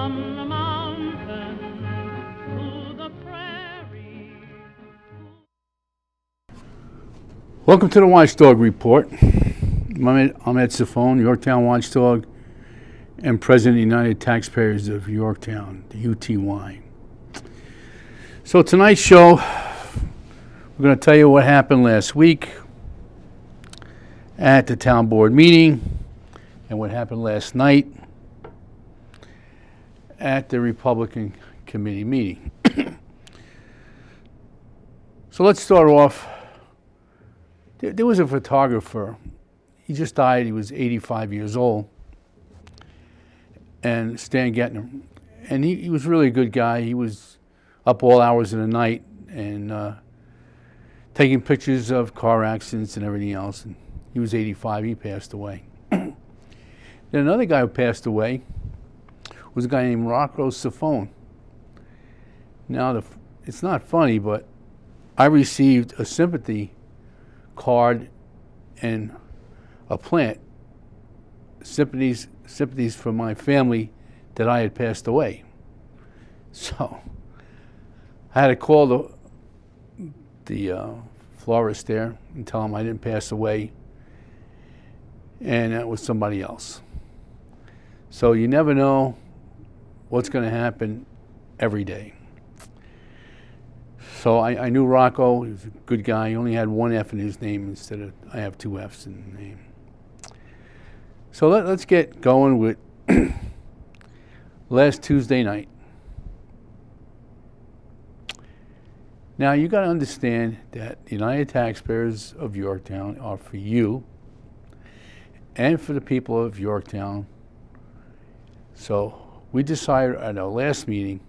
from the mountain to the prairie. Welcome to the Watchdog Report. I'm Ed Ciffone, Yorktown Watchdog, and President of the United Taxpayers of Yorktown, the UTY. So tonight's show, we're going to tell you what happened last week at the town board meeting and what happened last night at the Republican committee meeting. So let's start off. There was a photographer. He just died. He was 85 years old. And Stan Gettner. And he was really a good guy. He was up all hours of the night and taking pictures of car accidents and everything else. And he was 85. He passed away. Then another guy who passed away was a guy named Ed Ciffone. Now, it's not funny, but I received a sympathy card and a plant, sympathies for my family that I had passed away. So I had to call the florist there and tell him I didn't pass away and that was somebody else. So you never know what's going to happen every day. So I knew Rocco. He was a good guy. He only had one F in his name instead of I have two Fs in the name. So let's get going with last Tuesday night. Now you got to understand that the United Taxpayers of Yorktown are for you and for the people of Yorktown. So we decided at our last meeting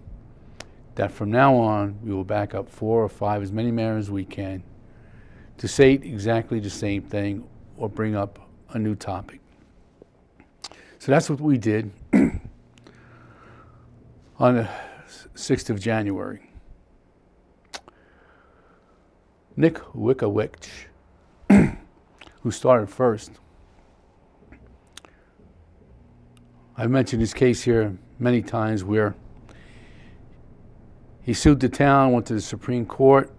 that from now on we will back up 4 or 5, as many mayors as we can, to say exactly the same thing or bring up a new topic. So that's what we did on the 6th of January. Nick Wickowicz, who started first. I've mentioned his case here many times where he sued the town, went to the Supreme Court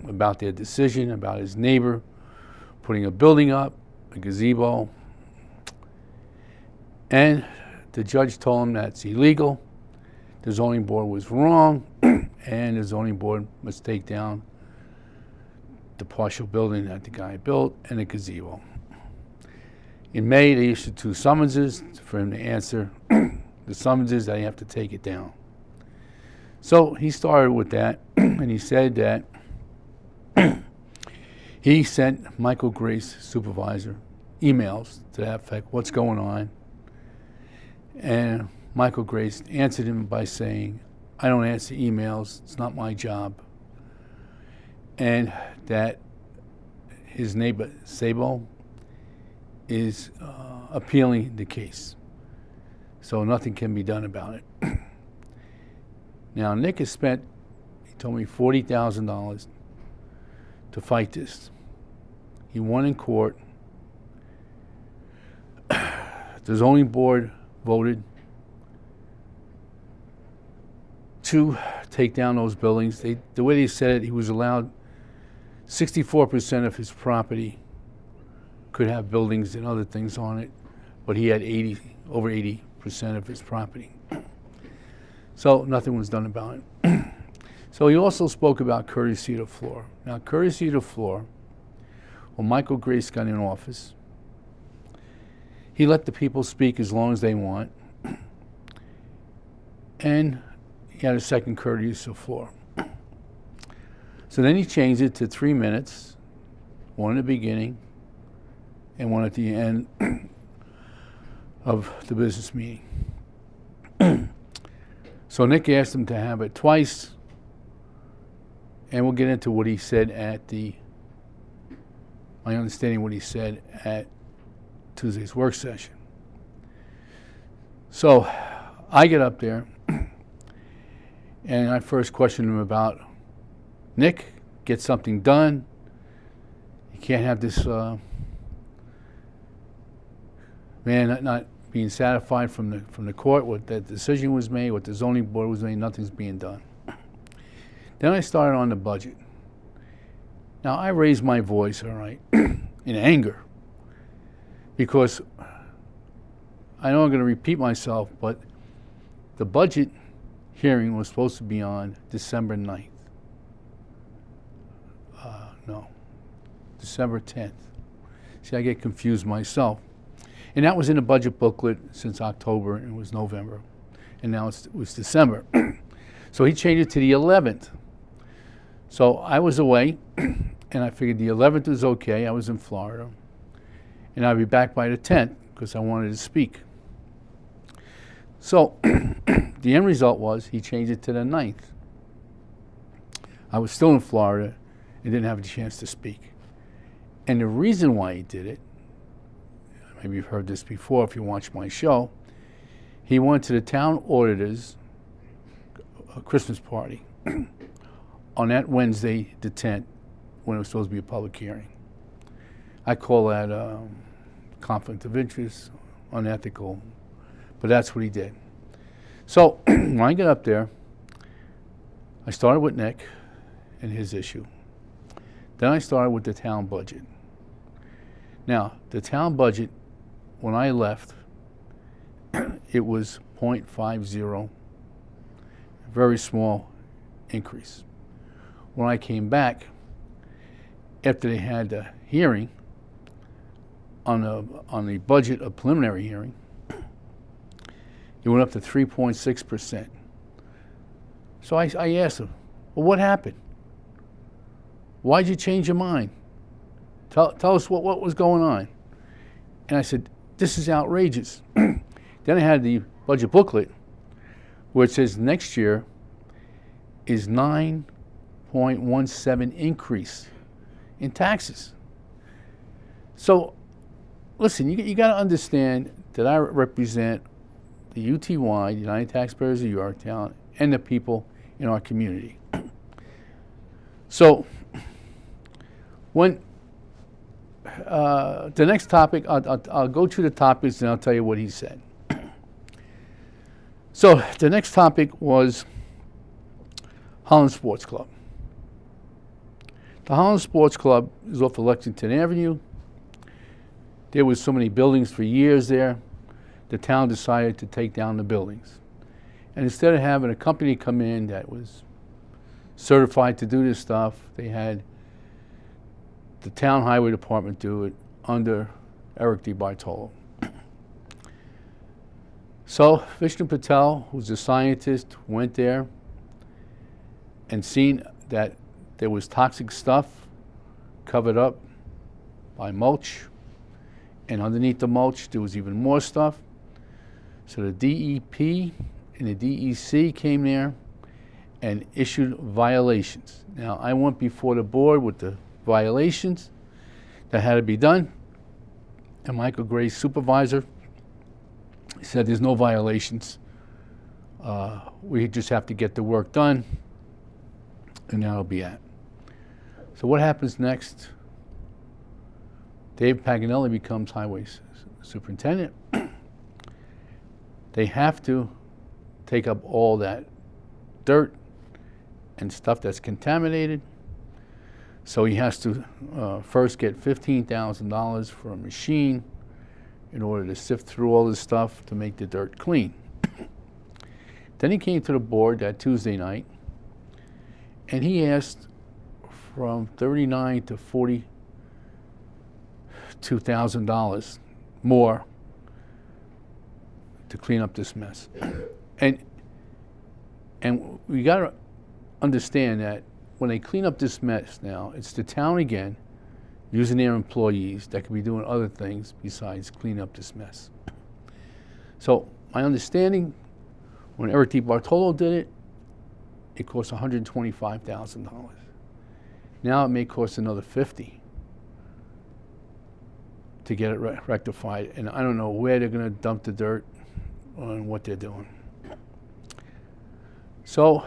about their decision, about his neighbor putting a building up, a gazebo, and the judge told him that's illegal. The zoning board was wrong, and the zoning board must take down the partial building that the guy built and the gazebo. In May, they issued 2 summonses for him to answer the summonses that he have to take it down. So he started with that, and he said that he sent Michael Grace, supervisor, emails to that effect, what's going on? And Michael Grace answered him by saying, I don't answer emails, it's not my job. And that his neighbor, Sabo, is appealing the case. So nothing can be done about it. Now, Nick has spent, he told me, $40,000 to fight this. He won in court. The zoning board voted to take down those buildings. The way they said it, he was allowed 64% of his property could have buildings and other things on it, but he had over 80% of his property. So nothing was done about it. So he also spoke about courtesy to floor. Now, courtesy to floor, when Michael Grace got in office, he let the people speak as long as they want, and he had a second courtesy to floor. So then he changed it to 3 minutes, one in the beginning and one at the end of the business meeting. So Nick asked him to have it twice, and we'll get into what he said my understanding what he said at Tuesday's work session. So I get up there, and I first questioned him about, Nick, get something done. You can't have this man not being satisfied from the court, what that decision was made, what the zoning board was made, nothing's being done. Then I started on the budget. Now I raised my voice, all right, in anger, because I know I'm going to repeat myself, but the budget hearing was supposed to be on December 9th. No, December 10th. See, I get confused myself. And that was in the budget booklet since October, and it was November. And now it was December. So he changed it to the 11th. So I was away, and I figured the 11th was okay. I was in Florida. And I'd be back by the 10th, because I wanted to speak. So the end result was he changed it to the 9th. I was still in Florida and didn't have a chance to speak. And the reason why he did it, maybe you've heard this before if you watch my show, he went to the town auditor's Christmas party on that Wednesday, the 10th, when it was supposed to be a public hearing. I call that conflict of interest, unethical, but that's what he did. So when I got up there, I started with Nick and his issue. Then I started with the town budget. Now, the town budget, when I left, it was 0.50, a very small increase. When I came back, after they had the hearing on the budget, a preliminary hearing, it went up to 3.6%. So I asked him, well, what happened? Why'd you change your mind? Tell us what was going on. And I said, this is outrageous. Then I had the budget booklet, where it says next year is 9.17 increase in taxes. So, listen, you got to understand that I represent the UTY, the United Taxpayers of Yorktown, and the people in our community. So, when the next topic, I'll go through the topics and I'll tell you what he said. So the next topic was Holland Sports Club. The Holland Sports Club is off of Lexington Avenue. There was so many buildings for years there. The town decided to take down the buildings. And instead of having a company come in that was certified to do this stuff, they had the town highway department do it under Eric DiBartolo. So Vishnu Patel, who's a scientist, went there and seen that there was toxic stuff covered up by mulch, and underneath the mulch there was even more stuff. So the DEP and the DEC came there and issued violations. Now I went before the board with the violations that had to be done, and Michael Gray's supervisor said there's no violations. We just have to get the work done, and that'll be it. So what happens next? Dave Paganelli becomes highway superintendent. They have to take up all that dirt and stuff that's contaminated. So he has to first get $15,000 for a machine in order to sift through all this stuff to make the dirt clean. Then he came to the board that Tuesday night, and he asked from $39,000 to $42,000 more to clean up this mess. And we got to understand that when they clean up this mess now, it's the town again, using their employees that could be doing other things besides clean up this mess. So my understanding, when Eric DiBartolo did it, it cost $125,000. Now it may cost another $50,000 to get it rectified, and I don't know where they're going to dump the dirt and what they're doing. So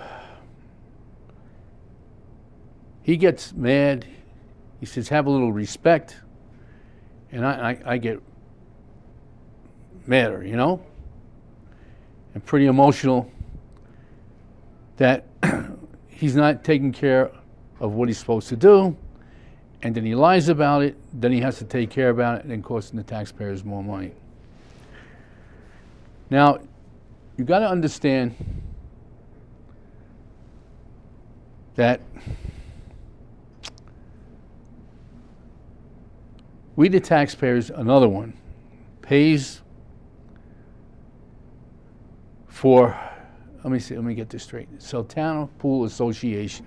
he gets mad. He says, have a little respect. And I get matter, you know? And pretty emotional that he's not taking care of what he's supposed to do, and then he lies about it, then he has to take care about it, and then costing the taxpayers more money. Now, you got to understand that we, the taxpayers, another one, pays for, let me get this straight. Town Pool Association.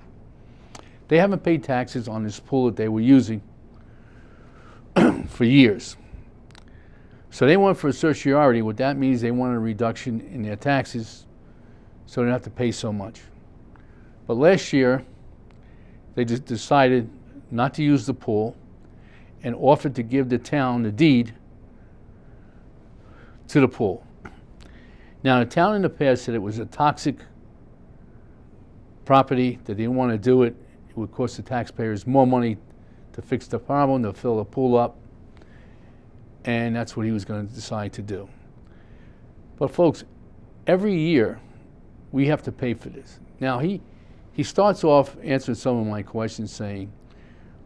They haven't paid taxes on this pool that they were using for years. So they went for a certiorari. What that means, they want a reduction in their taxes so they don't have to pay so much. But last year, they just decided not to use the pool and offered to give the town the deed to the pool. Now, the town in the past said it was a toxic property, that they didn't want to do it. It would cost the taxpayers more money to fix the problem, to fill the pool up, and that's what he was going to decide to do. But folks, every year we have to pay for this. Now, he starts off answering some of my questions saying,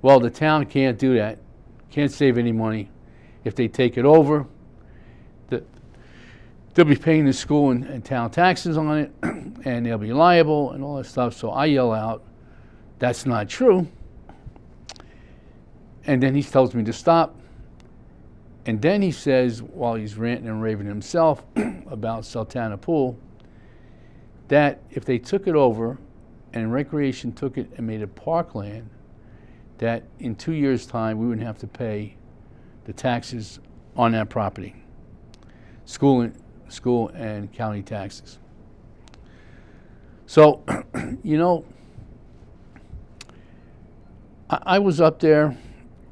well, the town can't do that, can't save any money. If they take it over, they'll be paying the school and town taxes on it, and they'll be liable and all that stuff. So I yell out, that's not true. And then he tells me to stop. And then he says, while he's ranting and raving himself about Sultana Pool, that if they took it over and Recreation took it and made it parkland, that in 2 years' time we wouldn't have to pay the taxes on that property, school and county taxes. So, you know, I was up there,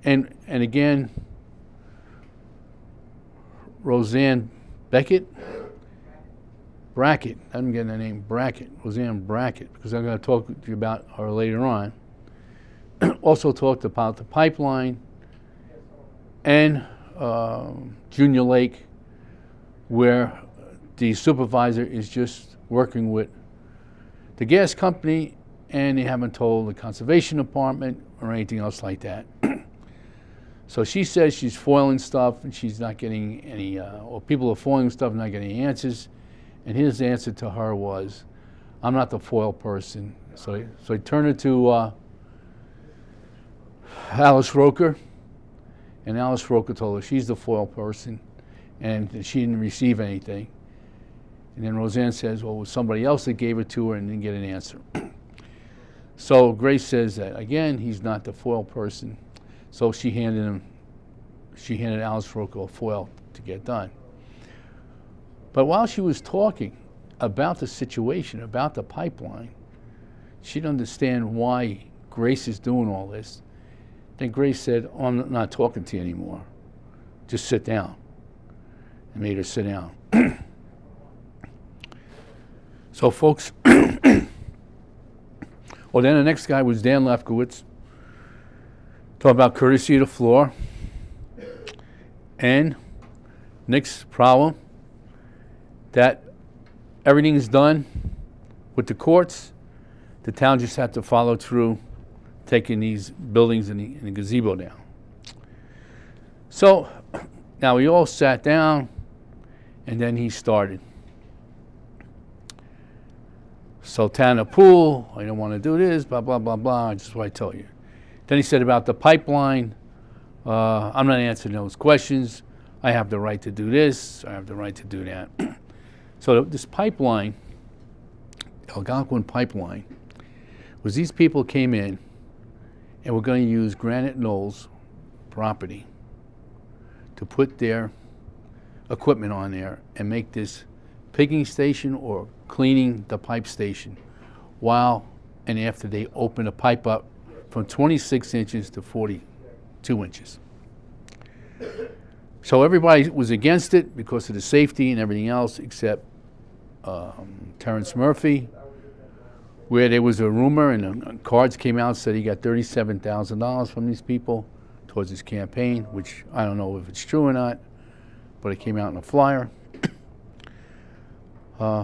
and again, Roseanne Brackett, I'm getting the name Roseanne Brackett, because I'm going to talk to you about her later on. Also talked about the pipeline and Junior Lake, where the supervisor is just working with the gas company, and they haven't told the conservation department or anything else like that. So she says she's foiling stuff and she's not getting any, or people are foiling stuff and not getting any answers. And his answer to her was, I'm not the foil person. So he turned it to Alice Roker, and Alice Roker told her she's the foil person and she didn't receive anything. And then Roseanne says, well, it was somebody else that gave it to her and didn't get an answer. So Grace says that, again, he's not the foil person. So she handed Alice Roker a foil to get done. But while she was talking about the situation, about the pipeline, she didn't understand why Grace is doing all this. Then Grace said, oh, I'm not talking to you anymore. Just sit down. And made her sit down. So folks, well, then the next guy was Dan Lefkowitz, talking about courtesy of the floor. And Nick's problem, that everything's done with the courts. The town just had to follow through, taking these buildings and the gazebo down. So now we all sat down, and then he started. Sultana Pool, I don't want to do this, blah, blah, blah, blah, just what I told you. Then he said about the pipeline, I'm not answering those questions. I have the right to do this, I have the right to do that. So this pipeline, Algonquin pipeline, was these people came in and were going to use Granite Knolls property to put their equipment on there and make this pigging station or cleaning the pipe station while and after they open a pipe up from 26 inches to 42 inches. So everybody was against it because of the safety and everything else except Terrence Murphy, where there was a rumor and cards came out said he got $37,000 from these people towards his campaign, which I don't know if it's true or not, but it came out in a flyer.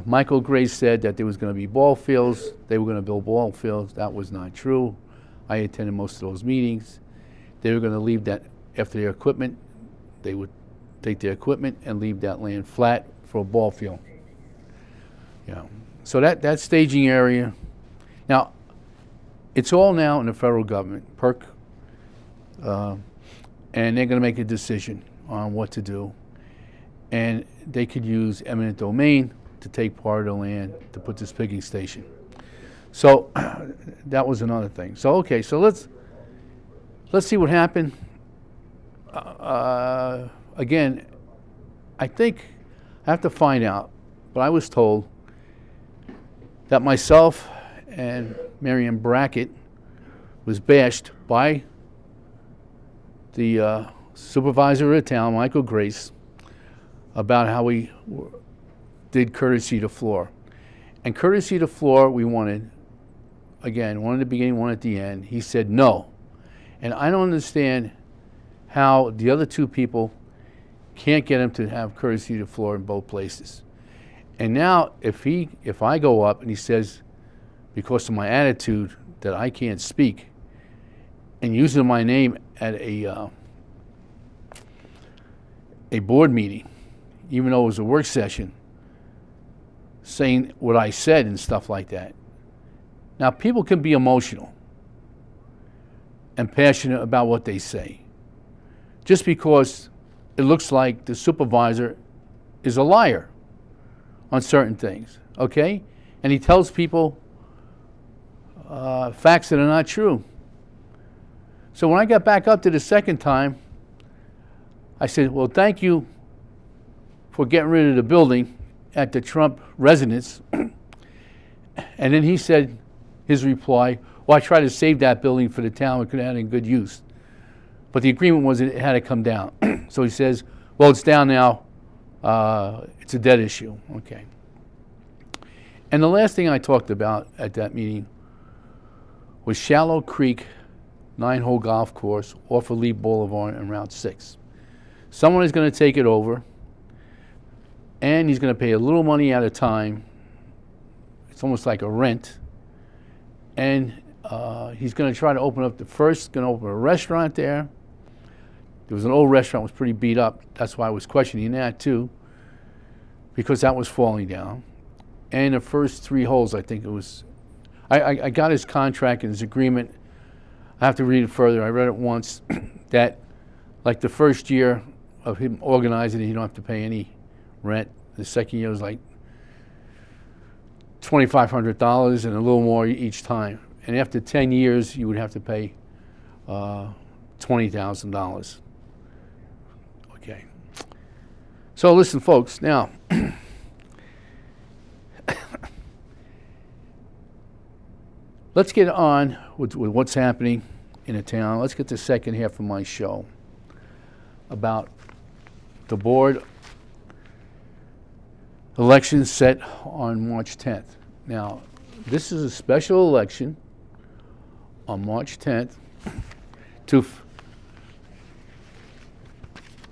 Michael Grace said that there was going to be ball fields. They were going to build ball fields. That was not true. I attended most of those meetings. They were going to leave that after their equipment. They would take their equipment and leave that land flat for a ball field. Yeah. So that staging area. Now, it's all now in the federal government, PERC, and they're going to make a decision on what to do. And they could use eminent domain to take part of the land to put this picking station. So that was another thing. So okay, so let's see what happened. Again, I think I have to find out, but I was told that myself and Marion Brackett was bashed by the supervisor of the town, Michael Grace, about how we did courtesy to floor. And courtesy to floor we wanted, again, one at the beginning, one at the end. He said no. And I don't understand how the other two people can't get him to have courtesy to floor in both places. And now if I go up and he says, because of my attitude, that I can't speak, and using my name at a board meeting, even though it was a work session, saying what I said and stuff like that. Now, people can be emotional and passionate about what they say. Just because it looks like the supervisor is a liar on certain things, okay? And he tells people facts that are not true. So when I got back up to the second time, I said, well, thank you for getting rid of the building at the Trump residence. And then he said, his reply, well, I tried to save that building for the town. It could have had it in good use. But the agreement was it had to come down. So he says, well, it's down now. It's a debt issue. Okay. And the last thing I talked about at that meeting was Shallow Creek 9-hole golf course off of Lee Boulevard and Route 6. Someone is going to take it over, and he's going to pay a little money at a time. It's almost like a rent. And he's going to try to open up going to open a restaurant there. There was an old restaurant, was pretty beat up. That's why I was questioning that too, because that was falling down. And the first 3 holes, I think it was, I got his contract and his agreement. I have to read it further. I read it once, that like the first year of him organizing it, you don't have to pay any rent. The second year was like $2,500 and a little more each time. And after 10 years, you would have to pay $20,000. Okay. So listen, folks, now, let's get on with what's happening in the town. Let's get the second half of my show about the board election set on March 10th. Now, this is a special election on March 10th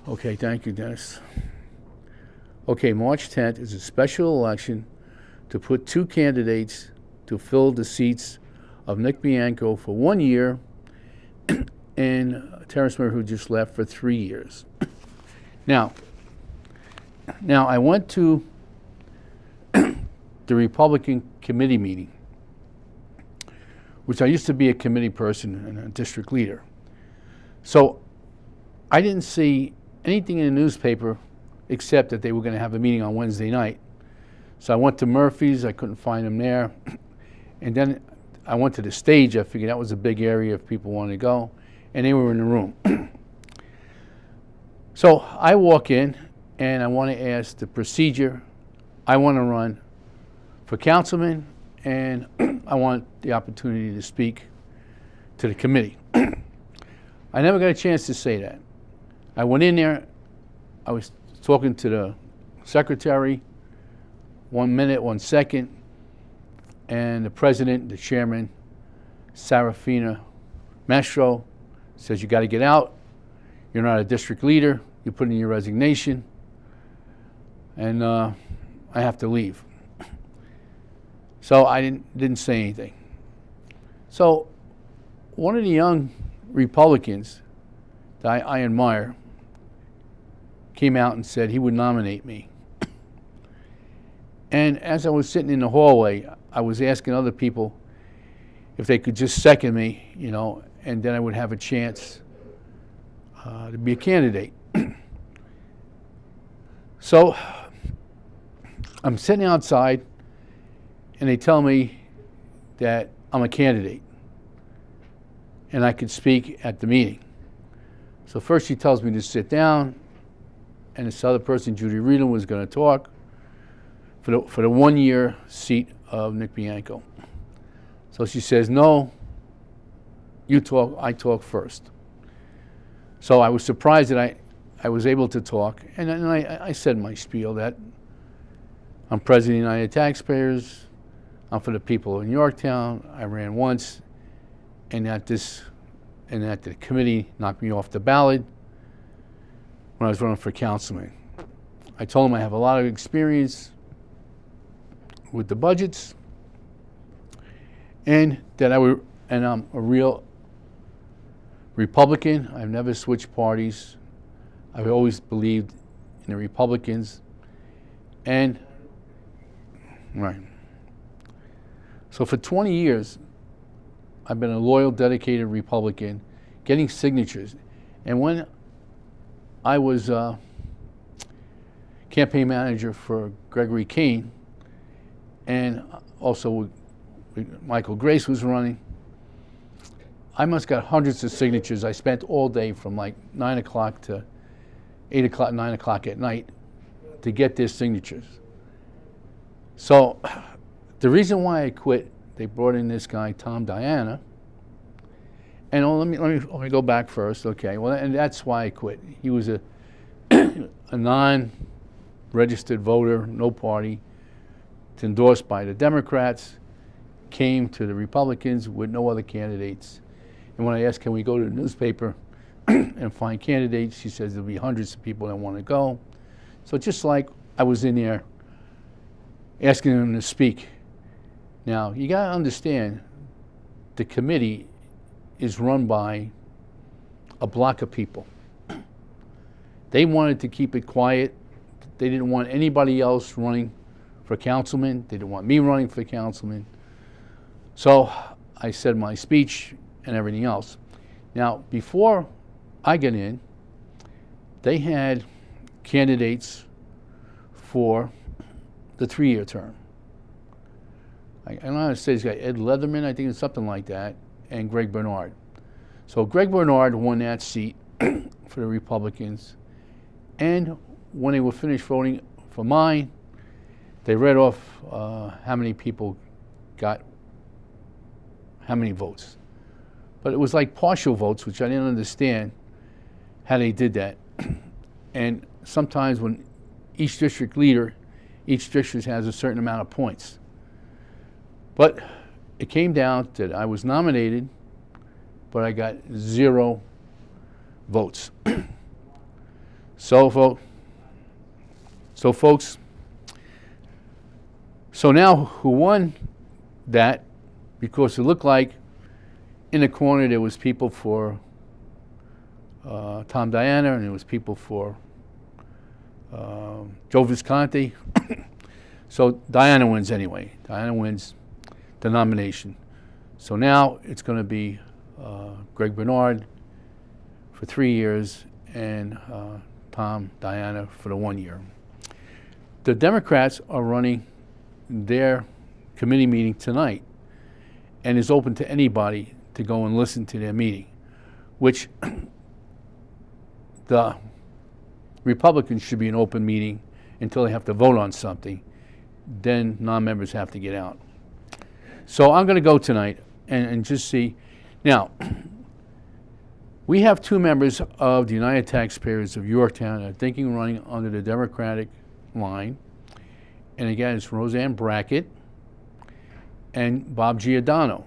okay, thank you, Dennis. Okay, March 10th is a special election to put 2 candidates to fill the seats of Nick Bianco for 1 year and Terrence Murray, who just left, for 3 years. Now I went to the Republican committee meeting, which I used to be a committee person and a district leader. So I didn't see anything in the newspaper except that they were going to have a meeting on Wednesday night. So I went to Murphy's. I couldn't find them there. And then I went to the stage. I figured that was a big area if people wanted to go. And they were in the room. So I walk in, and I want to ask the procedure. I want to run for councilman, and I want the opportunity to speak to the committee. I never got a chance to say that. I went in there. I was talking to the secretary, 1 minute, 1 second, and the president, the chairman, Sarafina Mastro, says, you got to get out. You're not a district leader. You put in your resignation. and I have to leave. So I didn't say anything. So one of the young Republicans that I admire came out and said he would nominate me. And as I was sitting in the hallway, I was asking other people if they could just second me, you know, and then I would have a chance to be a candidate. So I'm sitting outside, and they tell me that I'm a candidate, and I could speak at the meeting. So first she tells me to sit down, and this other person, Judy Reedham, was going to talk for the 1-year seat of Nick Bianco. So she says, no, you talk, I talk first. So I was surprised that I was able to talk, and I said my spiel that I'm president of the United Taxpayers, I'm for the people in Yorktown, I ran once, and that the committee knocked me off the ballot when I was running for councilman. I told them I have a lot of experience with the budgets, and that I'm a real Republican. I've never switched parties. I've always believed in the Republicans, and right. So for 20 years, I've been a loyal, dedicated Republican, getting signatures. And when I was campaign manager for Gregory Kane, and also Michael Grace was running, I must got hundreds of signatures. I spent all day from like 9 o'clock to 8 o'clock, 9 o'clock at night to get their signatures. So the reason why I quit, they brought in this guy, Tom Diana. And let me go back first, okay? Well, and that's why I quit. He was a non-registered voter, no party, endorsed by the Democrats, came to the Republicans with no other candidates. And when I asked, can we go to the newspaper and find candidates, she says there'll be hundreds of people that want to go. So just like I was in there asking them to speak. Now, you got to understand, the committee is run by a block of people. They wanted to keep it quiet. They didn't want anybody else running for councilman. They didn't want me running for councilman. So I said my speech and everything else. Now, before I got in, they had candidates for the 3-year term. I don't know how to say this guy, Ed Leatherman, I think it's something like that, and Greg Bernard. So Greg Bernard won that seat for the Republicans, and when they were finished voting for mine, they read off how many people got how many votes. But it was like partial votes, which I didn't understand how they did that. And sometimes when each district has a certain amount of points. But it came down that I was nominated, but I got 0 votes. So folks, so now who won that, because it looked like in the corner there was people for Tom Diana, and there was people for Joe Visconti. So Diana wins anyway. Diana wins the nomination. So now it's going to be Greg Bernard for 3 years and Tom Diana for the 1 year. The Democrats are running their committee meeting tonight, and is open to anybody to go and listen to their meeting, which the Republicans should be an open meeting until they have to vote on something. Then non-members have to get out. So I'm going to go tonight and just see. Now, we have 2 members of the United Taxpayers of Yorktown that are thinking of running under the Democratic line. And again, it's Roseanne Brackett and Bob Giordano.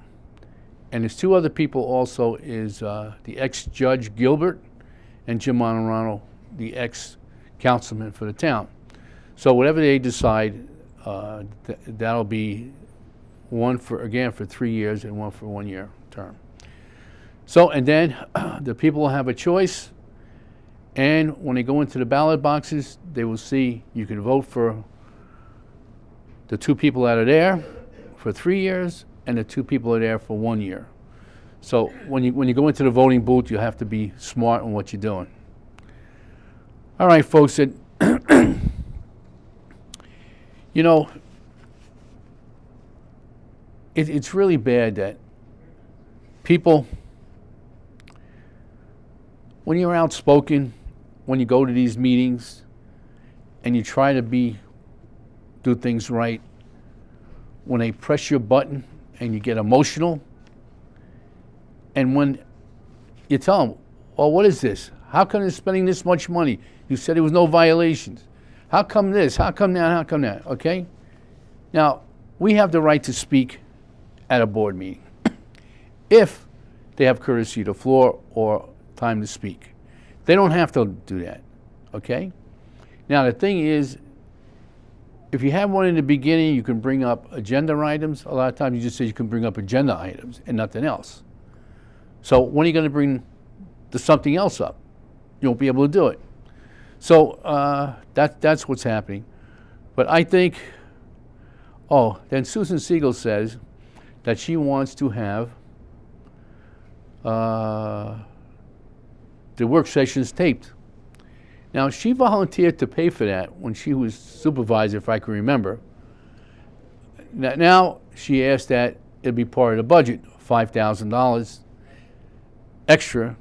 And there's 2 other people also, is the ex-Judge Gilbert and Jim Monorano, the ex-councilman for the town. So whatever they decide, that'll be one for 3 years and one for 1 year term. So, and then the people will have a choice, and when they go into the ballot boxes, they will see you can vote for the 2 people that are there for 3 years and the 2 people that are there for 1 year. So when you go into the voting booth, you have to be smart on what you're doing. All right, folks, you know, it's really bad that people, when you're outspoken, when you go to these meetings and you try to do things right, when they press your button and you get emotional, and when you tell them, well, what is this? How come they're spending this much money? You said there was no violations. How come this? How come that? How come that? Okay? Now, we have the right to speak at a board meeting if they have courtesy of the floor or time to speak. They don't have to do that, okay? Now, the thing is, if you have one in the beginning, you can bring up agenda items. A lot of times you just say you can bring up agenda items and nothing else. So when are you going to bring something else up? You won't be able to do it. So that's what's happening. But I think, then Susan Siegel says that she wants to have the work sessions taped. Now, she volunteered to pay for that when she was supervisor, if I can remember. Now she asked that it be part of the budget, $5,000 extra.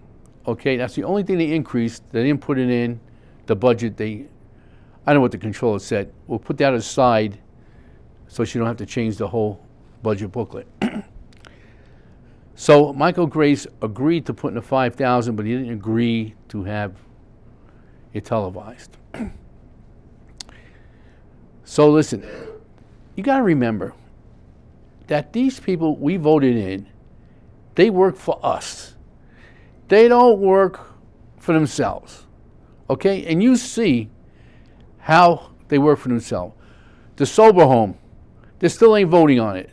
Okay, that's the only thing they increased. They didn't put it in the budget. I don't know what the controller said. We'll put that aside so she don't have to change the whole budget booklet. So Michael Grace agreed to put in the $5,000, but he didn't agree to have it televised. So listen, you got to remember that these people we voted in, they work for us. They don't work for themselves, okay? And you see how they work for themselves. The sober home, they still ain't voting on it.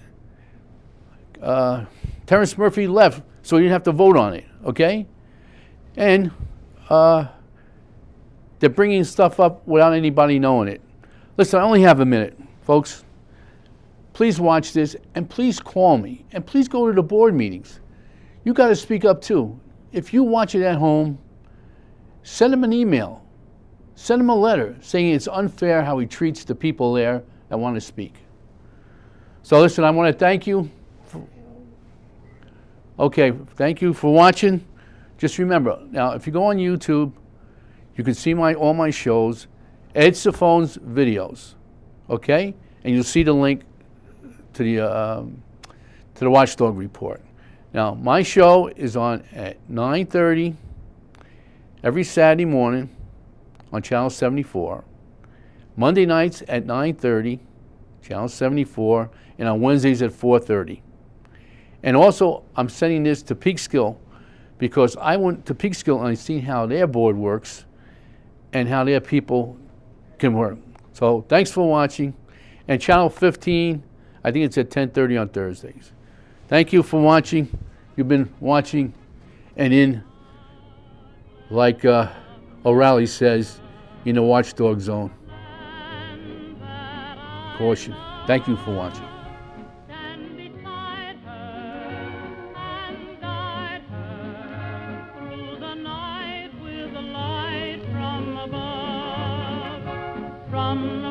Terrence Murphy left, so you didn't have to vote on it, okay? And they're bringing stuff up without anybody knowing it. Listen, I only have a minute, folks. Please watch this, and please call me, and please go to the board meetings. You got to speak up too. If you watch it at home, send him an email. Send him a letter saying it's unfair how he treats the people there that want to speak. So listen, I want to thank you. Thank you for watching. Just remember, now if you go on YouTube, you can see all my shows, Ed Ciffone's videos, okay? And you'll see the link to the Watchdog Report. Now, my show is on at 9:30 every Saturday morning on Channel 74. Monday nights at 9:30, Channel 74, and on Wednesdays at 4:30. And also, I'm sending this to Peekskill because I went to Peekskill and I've seen how their board works and how their people can work. So thanks for watching. And Channel 15, I think it's at 10:30 on Thursdays. Thank you for watching. You've been watching and in, like O'Reilly says, in the watchdog zone. Caution. Thank you for watching. Stand beside her and guide her through the night with the light from above, from the